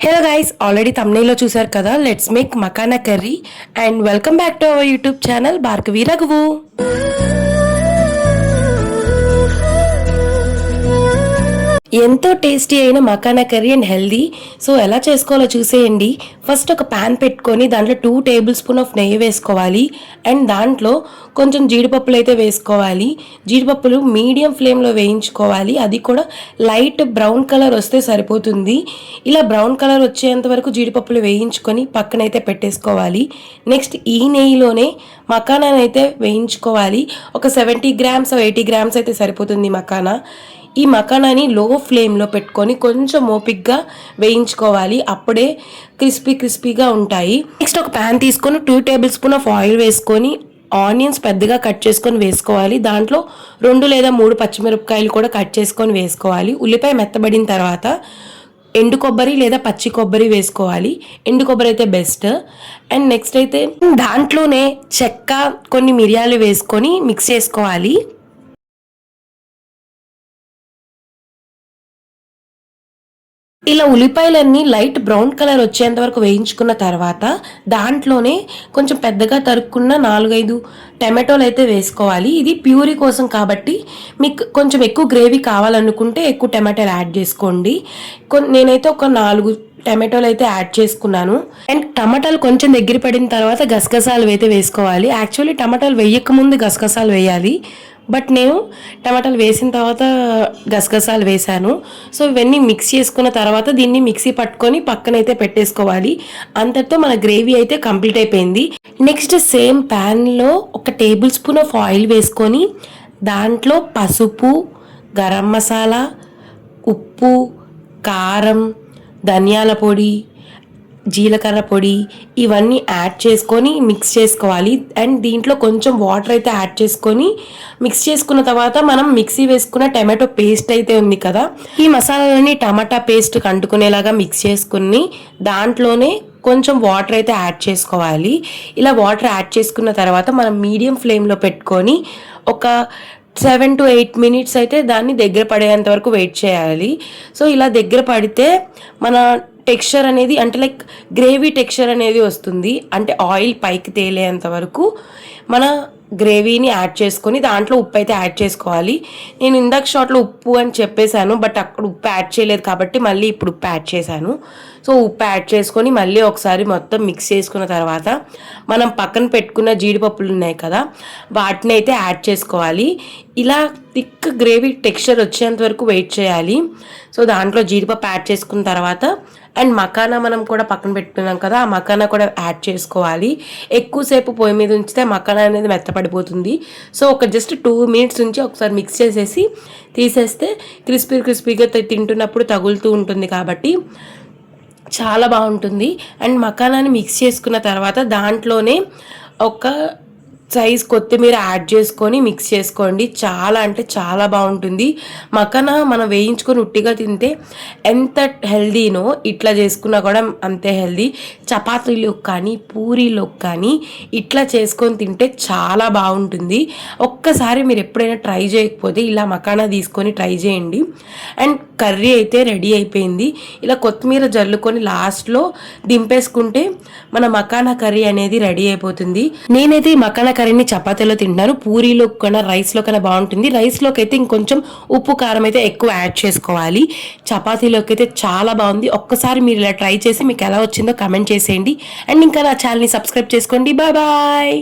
Hello guys, already తమ్నైల్లో చూసారు కదా. Let's make makhana curry and welcome back to our YouTube channel Bhargavi Raghu. ఎంతో tasty అయిన makhana curry and healthy. So ఎలా చేసుకోవాలో చూసేయండి. ఫస్ట్ ఒక ప్యాన్ పెట్టుకొని దాంట్లో 2 టేబుల్ స్పూన్ ఆఫ్ నెయ్యి వేసుకోవాలి అండ్ దాంట్లో కొంచెం జీడిపప్పులు అయితే వేసుకోవాలి. జీడిపప్పులు మీడియం ఫ్లేమ్లో వేయించుకోవాలి. అది కూడా లైట్ బ్రౌన్ కలర్ వస్తే సరిపోతుంది. ఇలా బ్రౌన్ కలర్ వచ్చేంత వరకు జీడిపప్పులు వేయించుకొని పక్కనైతే పెట్టేసుకోవాలి. నెక్స్ట్ ఈ నెయ్యిలోనే మకానాని అయితే వేయించుకోవాలి. ఒక 70 గ్రామ్స్ 80 గ్రామ్స్ అయితే సరిపోతుంది మకానా. ఈ మకానాని లో ఫ్లేమ్లో పెట్టుకొని కొంచెం ఓపిక్గా వేయించుకోవాలి. అప్పుడే క్రిస్పీగా ఉంటాయి. నెక్స్ట్ ఒక ప్యాన్ తీసుకొని 2 టేబుల్ స్పూన్ ఆఫ్ ఆయిల్ వేసుకొని ఆనియన్స్ పెద్దగా కట్ చేసుకొని వేసుకోవాలి. దాంట్లో 2 లేదా 3 పచ్చిమిరపకాయలు కూడా కట్ చేసుకొని వేసుకోవాలి. ఉల్లిపాయ మెత్తబడిన తర్వాత ఎండు కొబ్బరి లేదా పచ్చి కొబ్బరి వేసుకోవాలి. ఎండు కొబ్బరి అయితే బెస్ట్. అండ్ నెక్స్ట్ అయితే దాంట్లోనే చెక్క కొన్ని మిరియాలు వేసుకొని మిక్స్ చేసుకోవాలి. ఇలా ఉల్లిపాయలన్నీ లైట్ బ్రౌన్ కలర్ వచ్చేంత వరకు వేయించుకున్న తర్వాత దాంట్లోనే కొంచెం పెద్దగా తరుక్కున్న 4-5 టమాటోలు అయితే వేసుకోవాలి. ఇది ప్యూరీ కోసం కాబట్టి మీకు కొంచెం ఎక్కువ గ్రేవీ కావాలనుకుంటే ఎక్కువ టమాటాలు యాడ్ చేసుకోండి. నేనైతే ఒక 4 టమాటోలు అయితే యాడ్ చేసుకున్నాను. అండ్ టమాటాలు కొంచెం దగ్గర పడిన తర్వాత గసగసాలు అయితే వేసుకోవాలి. యాక్చువల్లీ టమాటాలు వేయక ముందు గసగసాలు వేయాలి, బట్ నేను టమాటాలు వేసిన తర్వాత గసగసాలు వేసాను. సో ఇవన్నీ మిక్స్ చేసుకున్న తర్వాత దీన్ని మిక్సీ పట్టుకొని పక్కనైతే పెట్టేసుకోవాలి. అంతటితో మన గ్రేవీ అయితే కంప్లీట్ అయిపోయింది. నెక్స్ట్ సేమ్ ప్యాన్లో ఒక టేబుల్ స్పూన్ ఆఫ్ ఆయిల్ వేసుకొని దాంట్లో పసుపు, గరం మసాలా, ఉప్పు, కారం, ధనియాల పొడి, జీలకర్ర పొడి ఇవన్నీ యాడ్ చేసుకొని మిక్స్ చేసుకోవాలి. అండ్ దీంట్లో కొంచెం వాటర్ అయితే యాడ్ చేసుకొని మిక్స్ చేసుకున్న తర్వాత మనం మిక్సీ వేసుకున్న టమాటో పేస్ట్ అయితే ఉంది కదా, ఈ మసాలాలని టమాటా పేస్ట్కి అంటుకునేలాగా మిక్స్ చేసుకుని దాంట్లోనే కొంచెం వాటర్ అయితే యాడ్ చేసుకోవాలి. ఇలా వాటర్ యాడ్ చేసుకున్న తర్వాత మనం మీడియం ఫ్లేమ్లో పెట్టుకొని ఒక 7 to 8 మినిట్స్ అయితే దాన్ని దగ్గర పడేంత వరకు వెయిట్ చేయాలి. సో ఇలా దగ్గర పడితే మన టెక్స్చర్ అనేది అంటే లైక్ గ్రేవీ టెక్స్చర్ అనేది వస్తుంది. అంటే ఆయిల్ పైకి తేలేంత వరకు మన గ్రేవీని యాడ్ చేసుకొని దాంట్లో ఉప్పు అయితే యాడ్ చేసుకోవాలి. నేను ఇందాక షాట్లో ఉప్పు అని చెప్పేశాను, బట్ అక్కడ ఉప్పు యాడ్ చేయలేదు కాబట్టి మళ్ళీ ఇప్పుడు ఉప్పు యాడ్ చేశాను. సో ఉప్పు యాడ్ చేసుకొని మళ్ళీ ఒకసారి మొత్తం మిక్స్ చేసుకున్న తర్వాత మనం పక్కన పెట్టుకున్న జీడిపప్పులు ఉన్నాయి కదా, వాటిని అయితే యాడ్ చేసుకోవాలి. ఇలా థిక్ గ్రేవీ టెక్స్చర్ వచ్చేంత వరకు వెయిట్ చేయాలి. సో దాంట్లో జీడిపప్పు యాడ్ చేసుకున్న తర్వాత అండ్ మకానా మనం కూడా పక్కన పెట్టుకున్నాం కదా, ఆ మకానా కూడా యాడ్ చేసుకోవాలి. ఎక్కువసేపు పొయ్యి మీద ఉంచితే మకానా అనేది మెత్తపడిపోతుంది. సో ఒక జస్ట్ 2 మినిట్స్ ఉంచి ఒకసారి మిక్స్ చేసేసి తీసేస్తే క్రిస్పీగా తింటున్నప్పుడు తగులుతూ ఉంటుంది కాబట్టి చాలా బాగుంటుంది. అండ్ మకానాని మిక్స్ చేసుకున్న తర్వాత దాంట్లోనే ఒక సైజ్ కొత్తిమీర యాడ్ చేసుకొని మిక్స్ చేసుకోండి. చాలా అంటే చాలా బాగుంటుంది. మకానా మనం వేయించుకొని ఉట్టిగా తింటే ఎంత హెల్దీనో ఇట్లా చేసుకున్నా కూడా అంతే హెల్దీ. చపాతీలోకి కానీ పూరీలోకి కానీ ఇట్లా చేసుకొని తింటే చాలా బాగుంటుంది. ఒక్కసారి మీరు ఎప్పుడైనా ట్రై చేయకపోతే ఇలా మకానా తీసుకొని ట్రై చేయండి. అండ్ కర్రీ అయితే రెడీ అయిపోయింది. ఇలా కొత్తిమీర జల్లుకొని లాస్ట్లో దింపేసుకుంటే మన మకానా కర్రీ అనేది రెడీ అయిపోతుంది. నేనైతే ఈ మకానా కర్రీని చపాతీలో తింటాను. పూరీలో కన్నా రైస్లో కన్నా బాగుంటుంది. రైస్లోకి అయితే ఇంకొంచెం ఉప్పు కారం అయితే ఎక్కువ యాడ్ చేసుకోవాలి. చపాతీలోకి అయితే చాలా బాగుంది. ఒక్కసారి మీరు ఇలా ట్రై చేసి మీకు ఎలా వచ్చిందో కమెంట్ చేసేయండి. అండ్ ఇంకా నా ఛానల్ని సబ్స్క్రైబ్ చేసుకోండి. బాయ్.